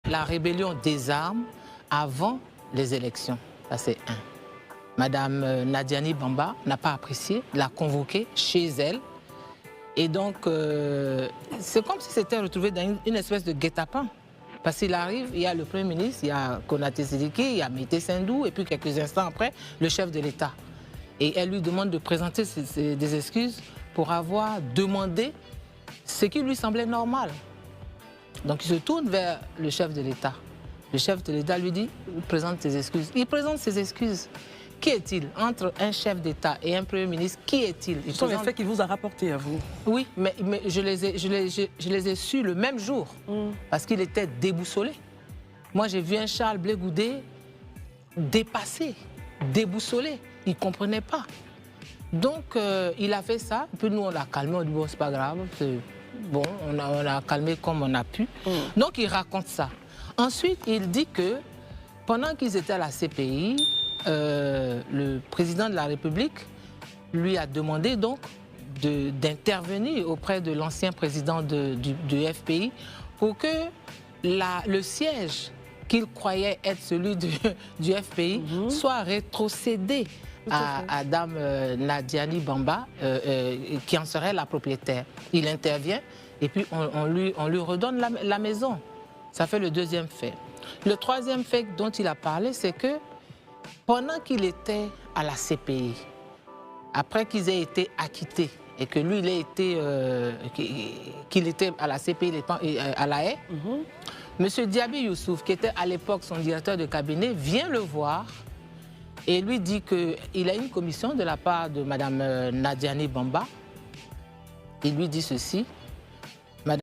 la rébellion des armes avant les élections. Ça, c'est un. Madame Nadiani Bamba n'a pas apprécié, l'a convoqué chez elle. Et donc, c'est comme si c'était retrouvé dans une espèce de guet-apens. Parce qu'il arrive, il y a le Premier ministre, il y a Konaté Sidiki, il y a Mété Sindou, et puis quelques instants après, le chef de l'État. Et elle lui demande de présenter des excuses pour avoir demandé ce qui lui semblait normal. Donc il se tourne vers le chef de l'État. Le chef de l'État lui dit, présente tes excuses. Il présente ses excuses. Qui est-il? Entre un chef d'État et un Premier ministre, qui est-il? Ce sont les faits qu'il vous a rapportés à vous. Oui, mais je les ai su le même jour, parce qu'il était déboussolé. Moi, j'ai vu un Charles Blé Goudé dépassé, déboussolé. Il ne comprenait pas. Donc, il a fait ça, puis nous, on l'a calmé, on dit, bon, c'est pas grave, bon, on a calmé comme on a pu. Donc, il raconte ça. Ensuite, il dit que pendant qu'ils étaient à la CPI, le président de la République lui a demandé donc d'intervenir auprès de l'ancien président du FPI pour que le siège qu'il croyait être celui du FPI soit rétrocédé à Dame Nadiani Bamba, qui en serait la propriétaire. Il intervient et puis on lui redonne la maison. Ça fait le deuxième fait. Le troisième fait dont il a parlé, c'est que pendant qu'il était à la CPI, après qu'ils aient été acquittés et que lui, qu'il était à la CPI à La Haye, M. Diaby Youssouf, qui était à l'époque son directeur de cabinet, vient le voir et lui dit qu'il a une commission de la part de Mme Nadiani Bamba. Il lui dit ceci: